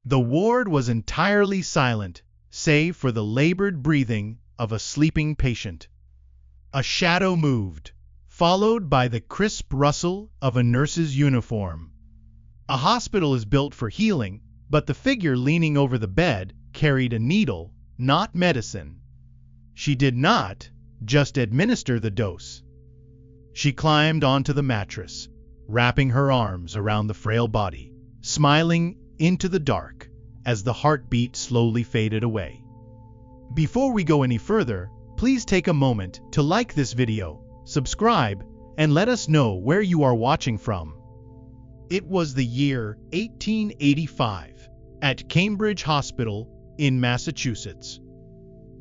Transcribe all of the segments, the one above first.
The ward was entirely silent, save for the labored breathing of a sleeping patient. A shadow moved, followed by the crisp rustle of a nurse's uniform. A hospital is built for healing, but the figure leaning over the bed carried a needle, not medicine. She did not just administer the dose. She climbed onto the mattress, wrapping her arms around the frail body, smiling into the dark as the heartbeat slowly faded away. Before we go any further, please take a moment to like this video, subscribe, and let us know where you are watching from. It was the year 1885 at Cambridge Hospital in Massachusetts.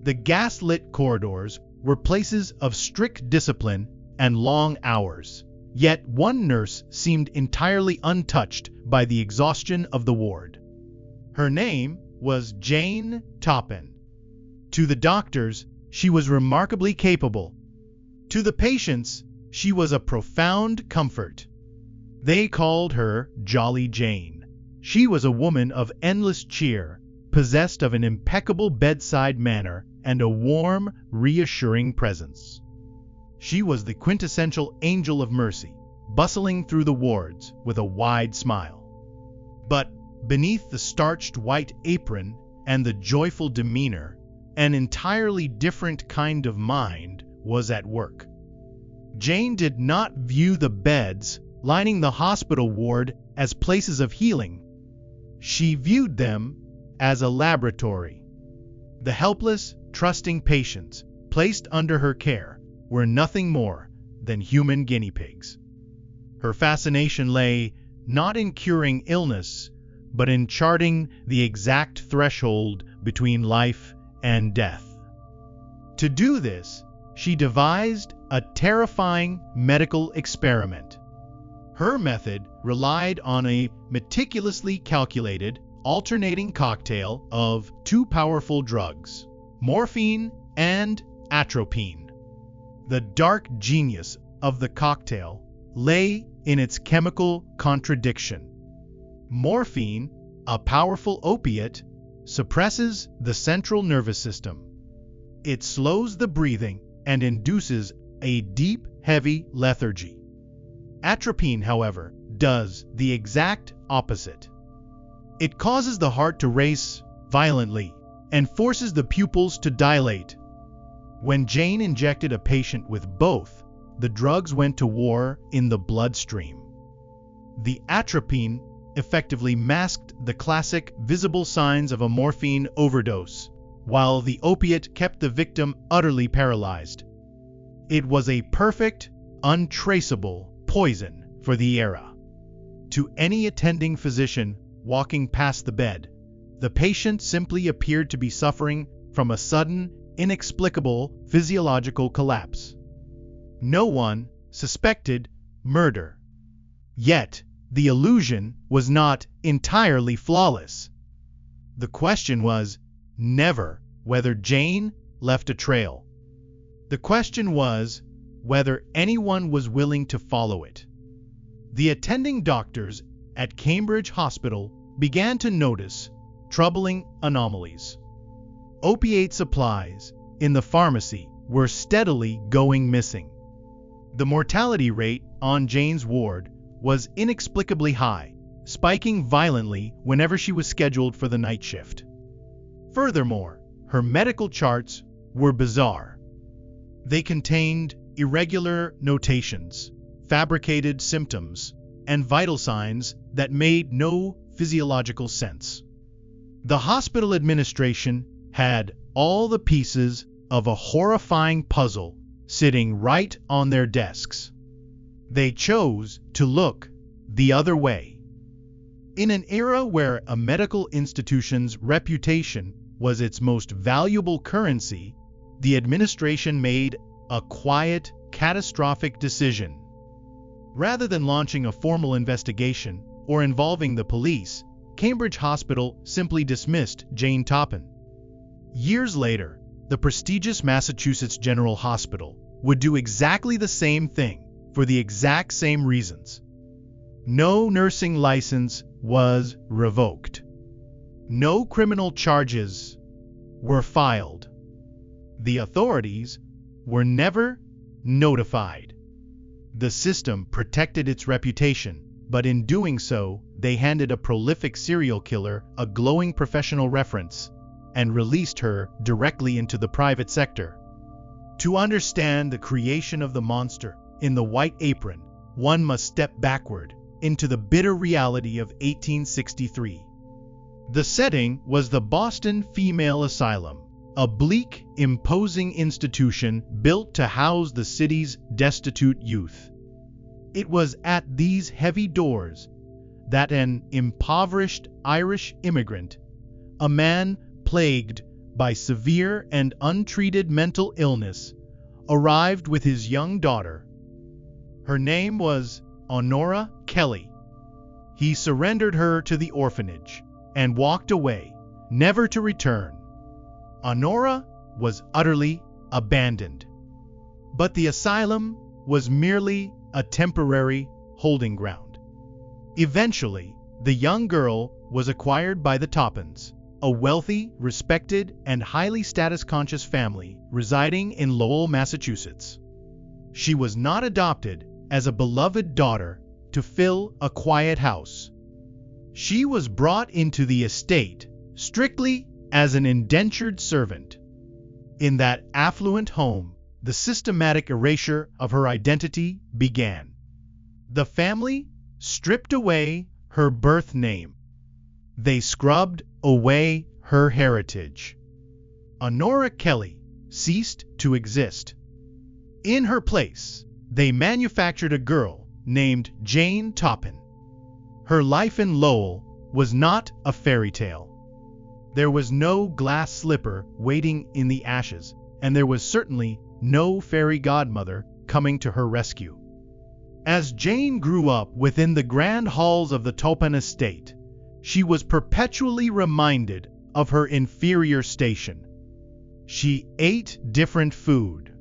The gas-lit corridors were places of strict discipline and long hours, yet one nurse seemed entirely untouched by the exhaustion of the ward. Her name was Jane Toppan. To the doctors, she was remarkably capable. To the patients, she was a profound comfort. They called her Jolly Jane. She was a woman of endless cheer, possessed of an impeccable bedside manner and a warm, reassuring presence. She was the quintessential angel of mercy, bustling through the wards with a wide smile. But beneath the starched white apron and the joyful demeanor, an entirely different kind of mind was at work. Jane did not view the beds lining the hospital ward as places of healing. She viewed them as a laboratory. The helpless, trusting patients placed under her care were nothing more than human guinea pigs. Her fascination lay not in curing illness, but in charting the exact threshold between life and death. To do this, she devised a terrifying medical experiment. Her method relied on a meticulously calculated, alternating cocktail of two powerful drugs, morphine and atropine. The dark genius of the cocktail lay in its chemical contradiction. Morphine, a powerful opiate, suppresses the central nervous system. It slows the breathing and induces a deep, heavy lethargy. Atropine, however, does the exact opposite. It causes the heart to race violently and forces the pupils to dilate. When Jane injected a patient with both, the drugs went to war in the bloodstream. The atropine effectively masked the classic visible signs of a morphine overdose, while the opiate kept the victim utterly paralyzed. It was a perfect, untraceable poison for the era. To any attending physician walking past the bed, the patient simply appeared to be suffering from a sudden, inexplicable physiological collapse. No one suspected murder. Yet, the illusion was not entirely flawless. The question was never whether Jane left a trail. The question was whether anyone was willing to follow it. The attending doctors at Cambridge Hospital began to notice troubling anomalies. Opiate supplies in the pharmacy were steadily going missing. The mortality rate on Jane's ward was inexplicably high, spiking violently whenever she was scheduled for the night shift. Furthermore, her medical charts were bizarre. They contained irregular notations, fabricated symptoms, and vital signs that made no physiological sense. The hospital administration had all the pieces of a horrifying puzzle sitting right on their desks. They chose to look the other way. In an era where a medical institution's reputation was its most valuable currency, the administration made a quiet, catastrophic decision. Rather than launching a formal investigation or involving the police, Cambridge Hospital simply dismissed Jane Toppan. Years later, the prestigious Massachusetts General Hospital would do exactly the same thing for the exact same reasons. No nursing license was revoked. No criminal charges were filed. The authorities were never notified. The system protected its reputation, but in doing so, they handed a prolific serial killer a glowing professional reference and released her directly into the private sector. To understand the creation of the monster in the white apron, one must step backward into the bitter reality of 1863. The setting was the Boston Female Asylum, a bleak, imposing institution built to house the city's destitute youth. It was at these heavy doors that an impoverished Irish immigrant, a man plagued by severe and untreated mental illness, arrived with his young daughter. Her name was Honora Kelly. He surrendered her to the orphanage and walked away, never to return. Honora was utterly abandoned. But the asylum was merely a temporary holding ground. Eventually, the young girl was acquired by the Toppans, a wealthy, respected, and highly status-conscious family residing in Lowell, Massachusetts. She was not adopted as a beloved daughter to fill a quiet house. She was brought into the estate strictly as an indentured servant. In that affluent home, the systematic erasure of her identity began. The family stripped away her birth name. They scrubbed away her heritage. Honora Kelly ceased to exist. In her place, they manufactured a girl named Jane Toppan. Her life in Lowell was not a fairy tale. There was no glass slipper waiting in the ashes, and there was certainly no fairy godmother coming to her rescue. As Jane grew up within the grand halls of the Toppan estate, she was perpetually reminded of her inferior station. She ate different food.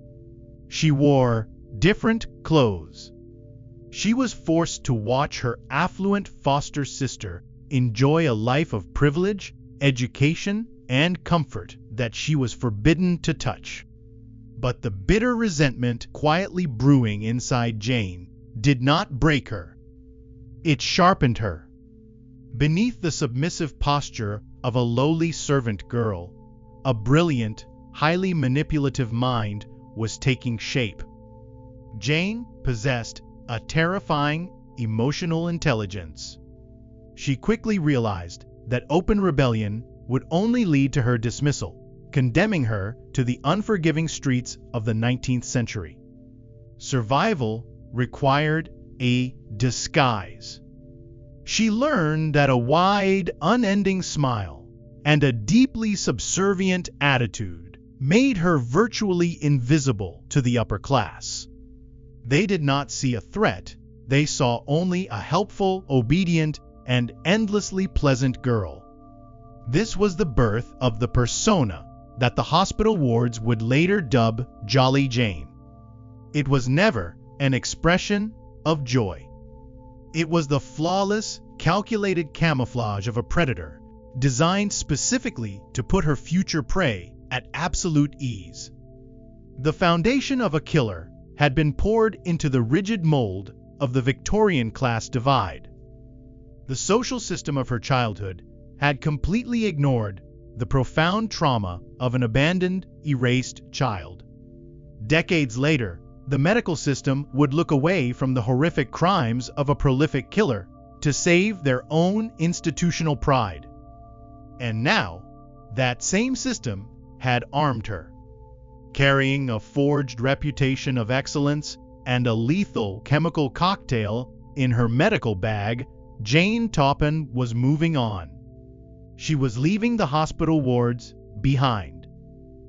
She wore different clothes. She was forced to watch her affluent foster sister enjoy a life of privilege, education, and comfort that she was forbidden to touch. But the bitter resentment quietly brewing inside Jane did not break her. It sharpened her. Beneath the submissive posture of a lowly servant girl, a brilliant, highly manipulative mind was taking shape. Jane possessed a terrifying emotional intelligence. She quickly realized that open rebellion would only lead to her dismissal, condemning her to the unforgiving streets of the 19th century. Survival required a disguise. She learned that a wide, unending smile and a deeply subservient attitude made her virtually invisible to the upper class. They did not see a threat, they saw only a helpful, obedient, and endlessly pleasant girl. This was the birth of the persona that the hospital wards would later dub Jolly Jane. It was never an expression of joy. It was the flawless, calculated camouflage of a predator, designed specifically to put her future prey at absolute ease. The foundation of a killer had been poured into the rigid mold of the Victorian class divide. The social system of her childhood had completely ignored the profound trauma of an abandoned, erased child. Decades later, the medical system would look away from the horrific crimes of a prolific killer to save their own institutional pride. And now, that same system had armed her. Carrying a forged reputation of excellence and a lethal chemical cocktail in her medical bag, Jane Toppan was moving on. She was leaving the hospital wards behind.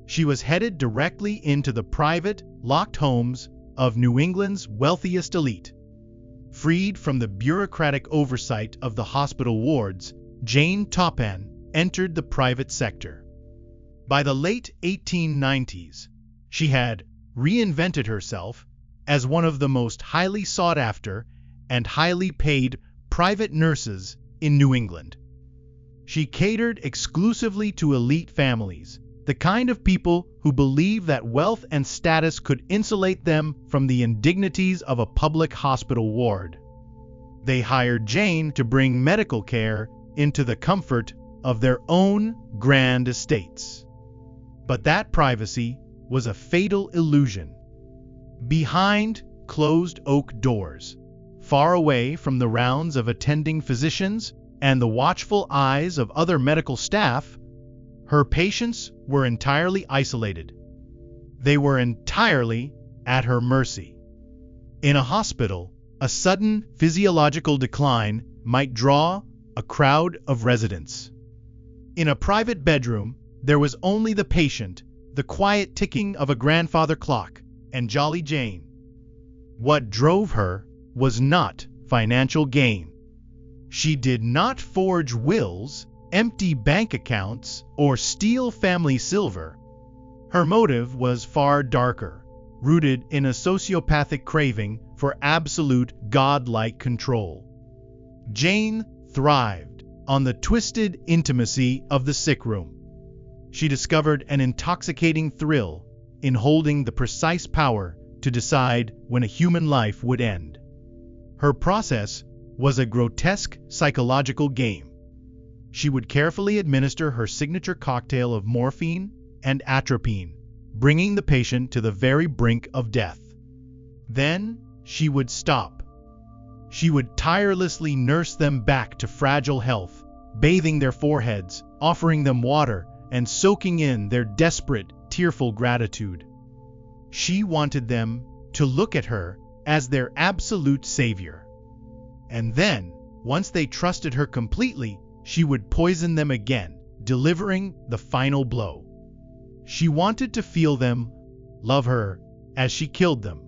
She was headed directly into the private, locked homes of New England's wealthiest elite. Freed from the bureaucratic oversight of the hospital wards, Jane Toppan entered the private sector. By the late 1890s, she had reinvented herself as one of the most highly sought-after and highly paid private nurses in New England. She catered exclusively to elite families, the kind of people who believe that wealth and status could insulate them from the indignities of a public hospital ward. They hired Jane to bring medical care into the comfort of their own grand estates. But that privacy was a fatal illusion. Behind closed oak doors, far away from the rounds of attending physicians and the watchful eyes of other medical staff, her patients were entirely isolated. They were entirely at her mercy. In a hospital, a sudden physiological decline might draw a crowd of residents. In a private bedroom, there was only the patient, the quiet ticking of a grandfather clock, and Jolly Jane. What drove her was not financial gain. She did not forge wills, empty bank accounts, or steal family silver. Her motive was far darker, rooted in a sociopathic craving for absolute godlike control. Jane thrived on the twisted intimacy of the sick room. She discovered an intoxicating thrill in holding the precise power to decide when a human life would end. Her process was a grotesque psychological game. She would carefully administer her signature cocktail of morphine and atropine, bringing the patient to the very brink of death. Then she would stop. She would tirelessly nurse them back to fragile health, bathing their foreheads, offering them water, and soaking in their desperate, tearful gratitude. She wanted them to look at her as their absolute savior. And then, once they trusted her completely, she would poison them again, delivering the final blow. She wanted to feel them love her as she killed them.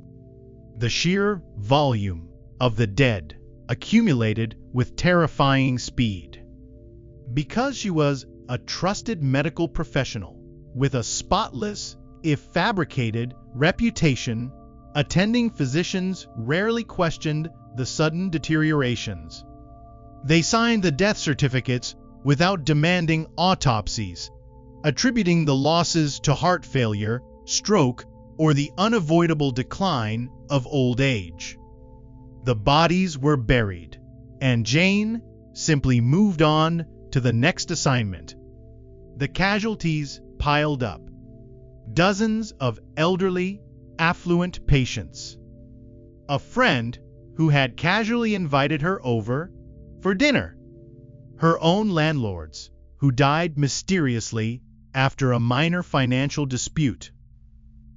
The sheer volume of the dead accumulated with terrifying speed. Because she was a trusted medical professional with a spotless, if fabricated, reputation, attending physicians rarely questioned the sudden deteriorations. They signed the death certificates without demanding autopsies, attributing the losses to heart failure, stroke, or the unavoidable decline of old age. The bodies were buried, and Jane simply moved on to the next assignment. The casualties piled up. Dozens of elderly, affluent patients. A friend who had casually invited her over for dinner. Her own landlords, who died mysteriously after a minor financial dispute.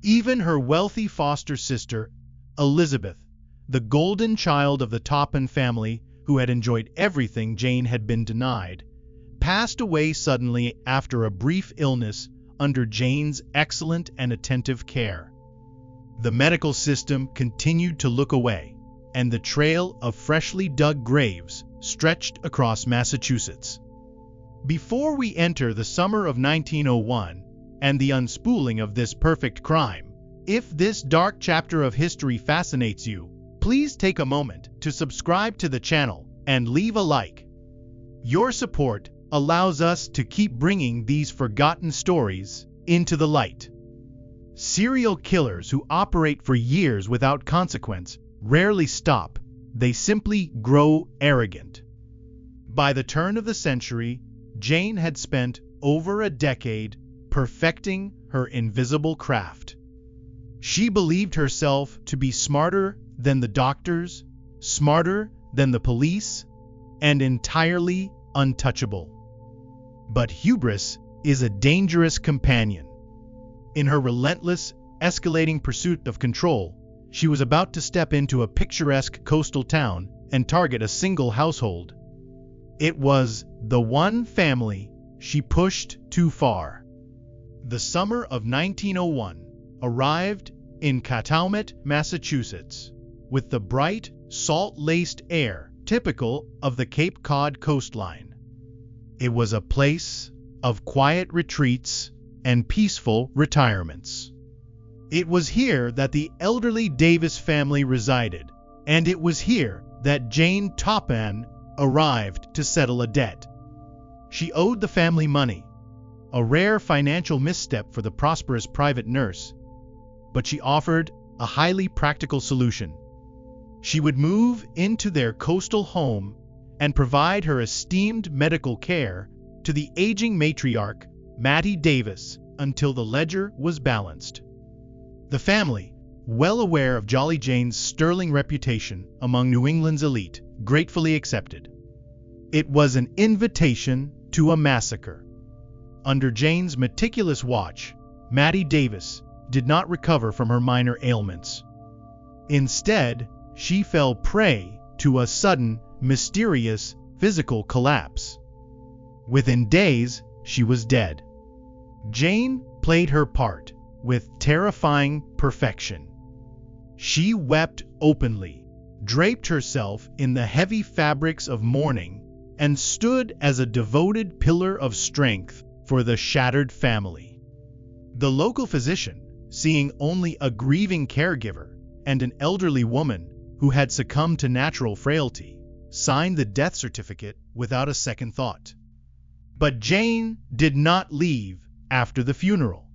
Even her wealthy foster sister, Elizabeth, the golden child of the Toppan family who had enjoyed everything Jane had been denied, passed away suddenly after a brief illness under Jane's excellent and attentive care. The medical system continued to look away, and the trail of freshly dug graves stretched across Massachusetts. Before we enter the summer of 1901 and the unspooling of this perfect crime, if this dark chapter of history fascinates you, please take a moment to subscribe to the channel and leave a like. Your support allows us to keep bringing these forgotten stories into the light. Serial killers who operate for years without consequence rarely stop, they simply grow arrogant. By the turn of the century, Jane had spent over a decade perfecting her invisible craft. She believed herself to be smarter than the doctors, smarter than the police, and entirely untouchable. But hubris is a dangerous companion. In her relentless, escalating pursuit of control, she was about to step into a picturesque coastal town and target a single household. It was the one family she pushed too far. The summer of 1901 arrived in Cataumet, Massachusetts, with the bright, salt-laced air typical of the Cape Cod coastline. It was a place of quiet retreats and peaceful retirements. It was here that the elderly Davis family resided, and it was here that Jane Toppan arrived to settle a debt. She owed the family money, a rare financial misstep for the prosperous private nurse, but she offered a highly practical solution. She would move into their coastal home and provide her esteemed medical care to the aging matriarch, Mattie Davis, until the ledger was balanced. The family, well aware of Jolly Jane's sterling reputation among New England's elite, gratefully accepted. It was an invitation to a massacre. Under Jane's meticulous watch, Mattie Davis did not recover from her minor ailments. Instead, she fell prey to a sudden, mysterious physical collapse. Within days, she was dead. Jane played her part with terrifying perfection. She wept openly, draped herself in the heavy fabrics of mourning, and stood as a devoted pillar of strength for the shattered family. The local physician, seeing only a grieving caregiver and an elderly woman who had succumbed to natural frailty, signed the death certificate without a second thought. But Jane did not leave after the funeral.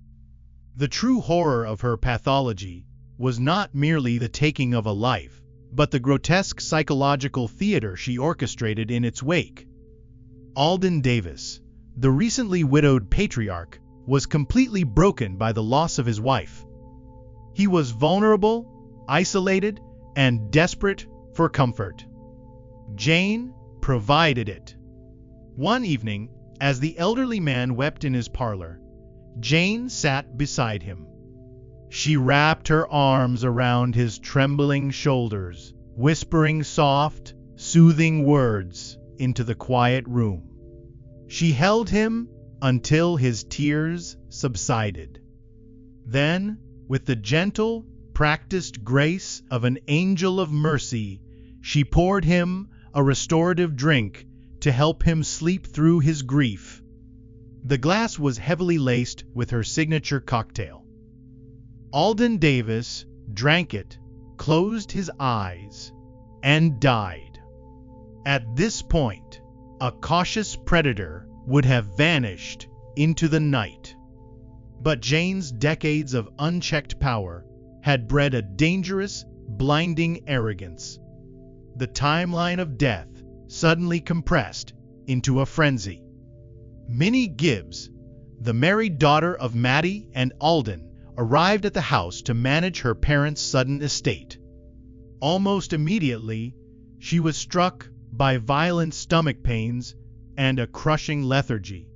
The true horror of her pathology was not merely the taking of a life, but the grotesque psychological theater she orchestrated in its wake. Alden Davis, the recently widowed patriarch, was completely broken by the loss of his wife. He was vulnerable, isolated, and desperate for comfort. Jane provided it. One evening, as the elderly man wept in his parlor, Jane sat beside him. She wrapped her arms around his trembling shoulders, whispering soft, soothing words into the quiet room. She held him until his tears subsided. Then, with the gentle, practiced grace of an angel of mercy, she poured him a restorative drink to help him sleep through his grief. The glass was heavily laced with her signature cocktail. Alden Davis drank it, closed his eyes, and died. At this point, a cautious predator would have vanished into the night. But Jane's decades of unchecked power had bred a dangerous, blinding arrogance. The timeline of death suddenly compressed into a frenzy. Minnie Gibbs, the married daughter of Mattie and Alden, arrived at the house to manage her parents' sudden estate. Almost immediately, she was struck by violent stomach pains and a crushing lethargy.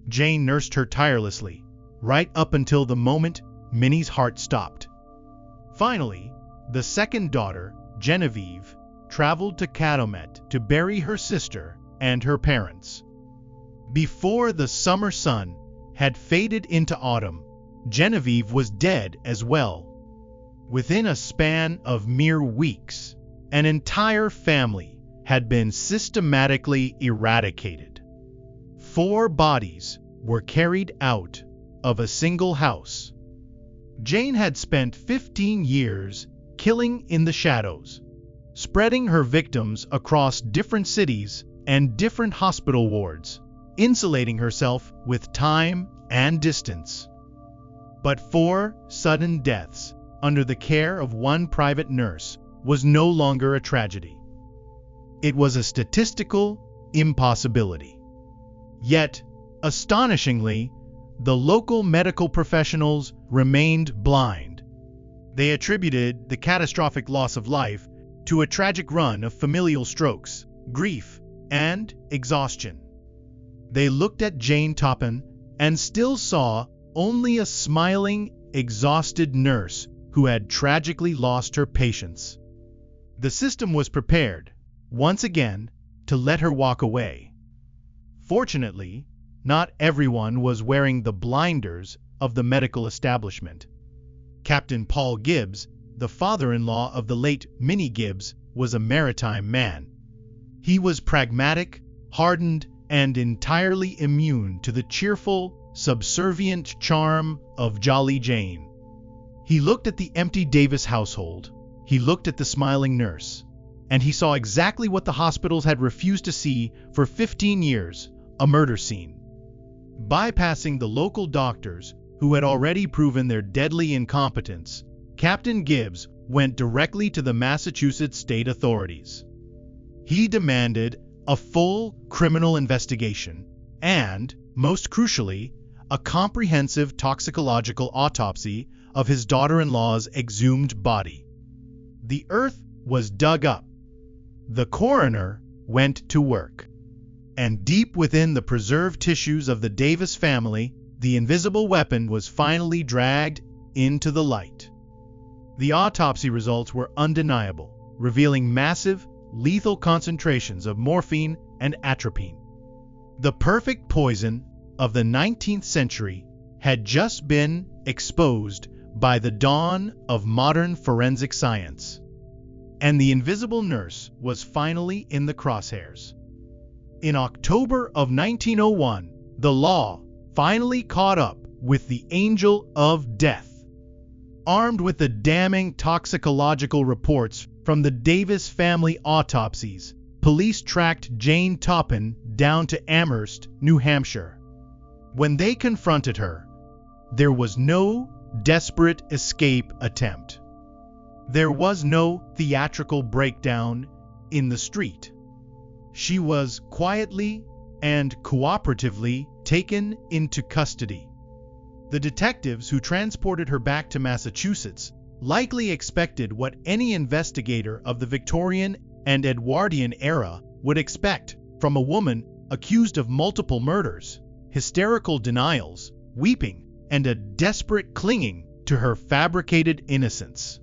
Jane nursed her tirelessly, right up until the moment Minnie's heart stopped. Finally, the second daughter, Genevieve, traveled to Calumet to bury her sister and her parents. Before the summer sun had faded into autumn, Genevieve was dead as well. Within a span of mere weeks, an entire family had been systematically eradicated. 4 bodies were carried out of a single house. Jane had spent 15 years killing in the shadows, spreading her victims across different cities and different hospital wards, insulating herself with time and distance. But 4 sudden deaths under the care of one private nurse was no longer a tragedy. It was a statistical impossibility. Yet, astonishingly, the local medical professionals remained blind. They attributed the catastrophic loss of life to a tragic run of familial strokes, grief, and exhaustion. They looked at Jane Toppan and still saw only a smiling, exhausted nurse who had tragically lost her patients. The system was prepared, once again, to let her walk away. Fortunately, not everyone was wearing the blinders of the medical establishment. Captain Paul Gibbs, the father-in-law of the late Minnie Gibbs, was a maritime man. He was pragmatic, hardened, and entirely immune to the cheerful, subservient charm of Jolly Jane. He looked at the empty Davis household, he looked at the smiling nurse, and he saw exactly what the hospitals had refused to see for 15 years, a murder scene. Bypassing the local doctors, who had already proven their deadly incompetence, Captain Gibbs went directly to the Massachusetts state authorities. He demanded a full criminal investigation and, most crucially, a comprehensive toxicological autopsy of his daughter-in-law's exhumed body. The earth was dug up. The coroner went to work. And deep within the preserved tissues of the Davis family, the invisible weapon was finally dragged into the light. The autopsy results were undeniable, revealing massive, lethal concentrations of morphine and atropine. The perfect poison of the 19th century had just been exposed by the dawn of modern forensic science. And the invisible nurse was finally in the crosshairs. In October of 1901, the law finally caught up with the Angel of Death. Armed with the damning toxicological reports from the Davis family autopsies, police tracked Jane Toppan down to Amherst, New Hampshire. When they confronted her, there was no desperate escape attempt. There was no theatrical breakdown in the street. She was quietly and cooperatively taken into custody. The detectives who transported her back to Massachusetts likely expected what any investigator of the Victorian and Edwardian era would expect from a woman accused of multiple murders: hysterical denials, weeping, and a desperate clinging to her fabricated innocence.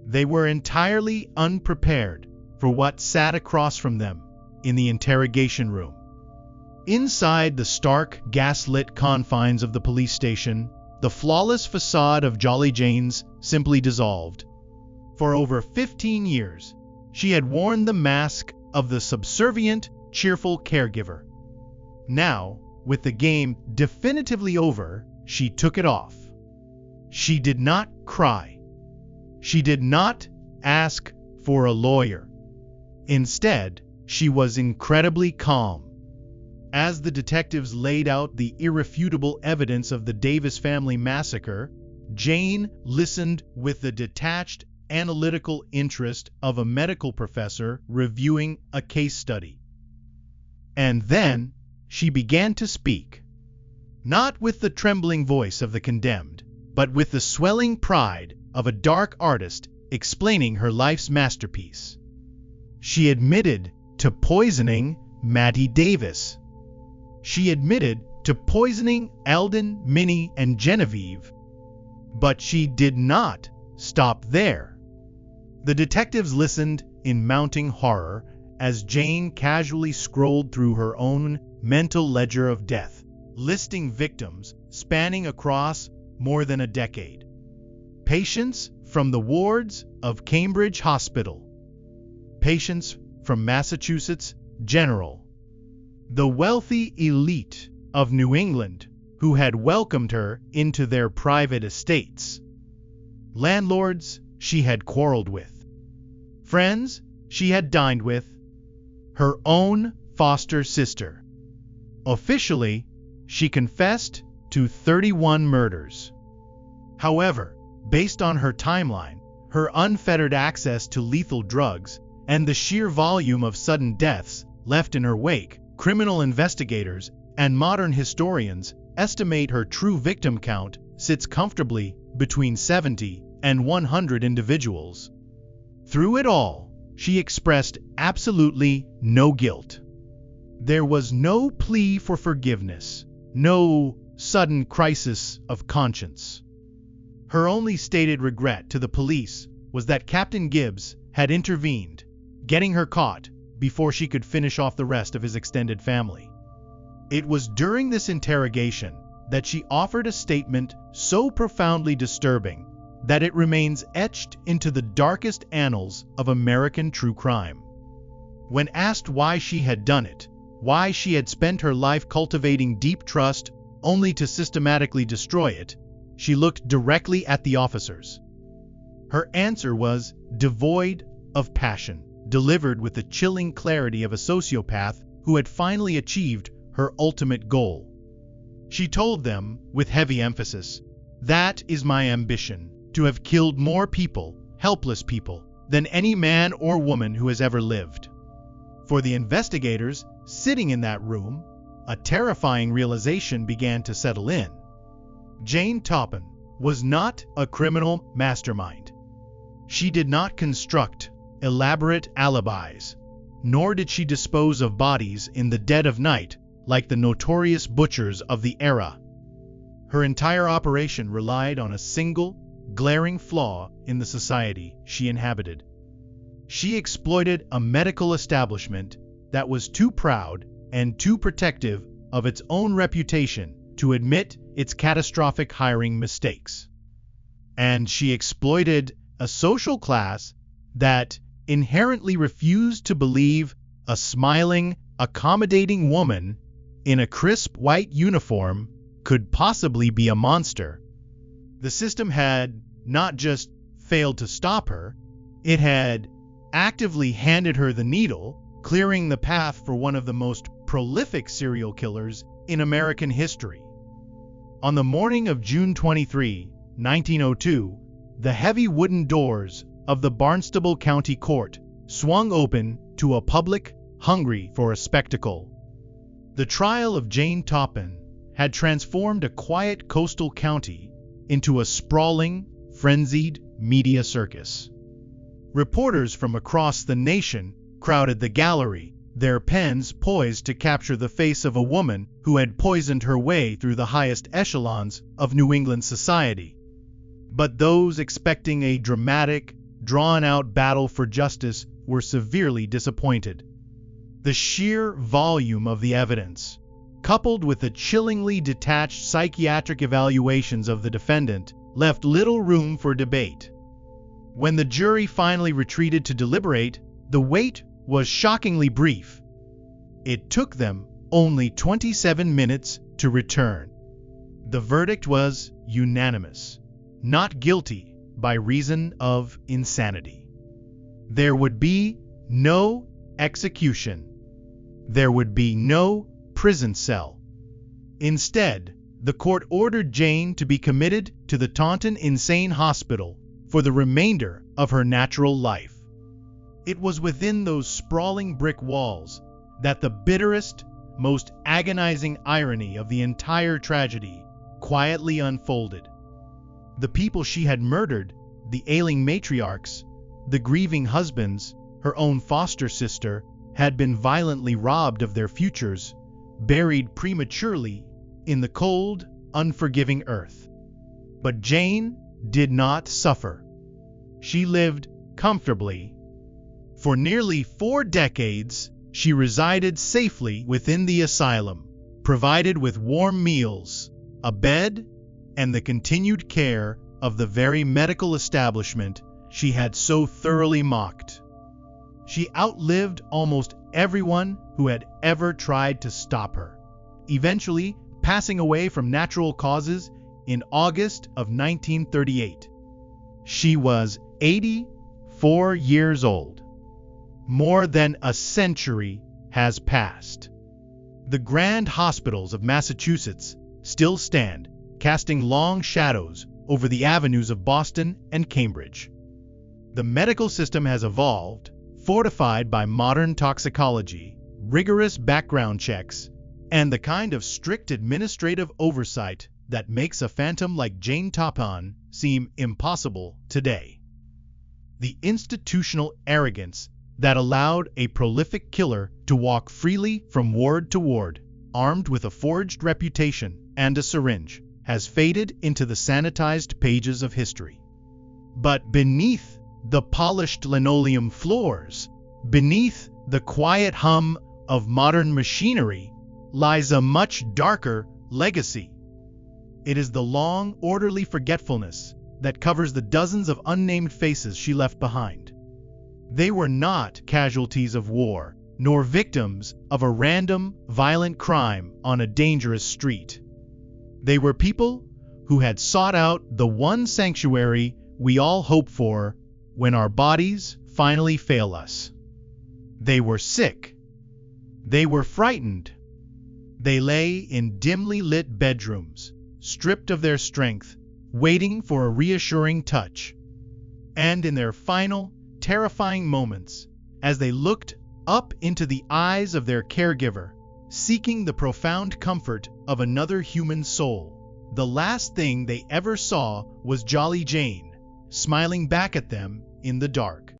They were entirely unprepared for what sat across from them in the interrogation room. Inside the stark, gaslit confines of the police station, the flawless facade of Jolly Jane's simply dissolved. For over 15 years, she had worn the mask of the subservient, cheerful caregiver. Now, with the game definitively over, she took it off. She did not cry. She did not ask for a lawyer. Instead, she was incredibly calm. As the detectives laid out the irrefutable evidence of the Davis family massacre, Jane listened with the detached, analytical interest of a medical professor reviewing a case study. And then she began to speak, not with the trembling voice of the condemned, but with the swelling pride of a dark artist explaining her life's masterpiece. She admitted to poisoning Mattie Davis. She admitted to poisoning Eldon, Minnie, and Genevieve. But she did not stop there. The detectives listened in mounting horror as Jane casually scrolled through her own mental ledger of death, listing victims spanning across more than a decade. Patients from the wards of Cambridge Hospital. Patients from Massachusetts General. The wealthy elite of New England who had welcomed her into their private estates. Landlords she had quarreled with. Friends she had dined with. Her own foster sister. Officially, she confessed to 31 murders. However, based on her timeline, her unfettered access to lethal drugs, and the sheer volume of sudden deaths left in her wake, criminal investigators and modern historians estimate her true victim count sits comfortably between 70 and 100 individuals. Through it all, she expressed absolutely no guilt. There was no plea for forgiveness, no sudden crisis of conscience. Her only stated regret to the police was that Captain Gibbs had intervened, getting her caught before she could finish off the rest of his extended family. It was during this interrogation that she offered a statement so profoundly disturbing that it remains etched into the darkest annals of American true crime. When asked why she had done it, why she had spent her life cultivating deep trust only to systematically destroy it, she looked directly at the officers. Her answer was devoid of passion, delivered with the chilling clarity of a sociopath who had finally achieved her ultimate goal. She told them, with heavy emphasis, "That is my ambition, to have killed more people, helpless people, than any man or woman who has ever lived." For the investigators sitting in that room, a terrifying realization began to settle in. Jane Toppan was not a criminal mastermind. She did not construct elaborate alibis, nor did she dispose of bodies in the dead of night like the notorious butchers of the era. Her entire operation relied on a single, glaring flaw in the society she inhabited. She exploited a medical establishment that was too proud and too protective of its own reputation to admit its catastrophic hiring mistakes. And she exploited a social class that inherently refused to believe a smiling, accommodating woman in a crisp white uniform could possibly be a monster. The system had not just failed to stop her, it had actively handed her the needle, clearing the path for one of the most prolific serial killers in American history. On the morning of June 23, 1902, the heavy wooden doors of the Barnstable County Court swung open to a public hungry for a spectacle. The trial of Jane Toppan had transformed a quiet coastal county into a sprawling, frenzied media circus. Reporters from across the nation crowded the gallery, their pens poised to capture the face of a woman who had poisoned her way through the highest echelons of New England society. But those expecting a dramatic, drawn-out battle for justice were severely disappointed. The sheer volume of the evidence, coupled with the chillingly detached psychiatric evaluations of the defendant, left little room for debate. When the jury finally retreated to deliberate, the wait was shockingly brief. It took them only 27 minutes to return. The verdict was unanimous: not guilty by reason of insanity. There would be no execution. There would be no prison cell. Instead, the court ordered Jane to be committed to the Taunton Insane Hospital for the remainder of her natural life. It was within those sprawling brick walls that the bitterest, most agonizing irony of the entire tragedy quietly unfolded. The people she had murdered, the ailing matriarchs, the grieving husbands, her own foster sister, had been violently robbed of their futures, buried prematurely in the cold, unforgiving earth. But Jane did not suffer. She lived comfortably. For nearly 4 decades, she resided safely within the asylum, provided with warm meals, a bed, and the continued care of the very medical establishment she had so thoroughly mocked. She outlived almost everyone who had ever tried to stop her, eventually passing away from natural causes in August of 1938. She was 84 years old. More than a century has passed. The grand hospitals of Massachusetts still stand, casting long shadows over the avenues of Boston and Cambridge. The medical system has evolved, fortified by modern toxicology, rigorous background checks, and the kind of strict administrative oversight that makes a phantom like Jane Toppan seem impossible today. The institutional arrogance that allowed a prolific killer to walk freely from ward to ward, armed with a forged reputation and a syringe, has faded into the sanitized pages of history. But beneath the polished linoleum floors, beneath the quiet hum of modern machinery, lies a much darker legacy. It is the long, orderly forgetfulness that covers the dozens of unnamed faces she left behind. They were not casualties of war, nor victims of a random, violent crime on a dangerous street. They were people who had sought out the one sanctuary we all hope for when our bodies finally fail us. They were sick. They were frightened. They lay in dimly lit bedrooms, stripped of their strength, waiting for a reassuring touch. And in their final, terrifying moments, as they looked up into the eyes of their caregiver, seeking the profound comfort of another human soul, the last thing they ever saw was Jolly Jane, smiling back at them in the dark.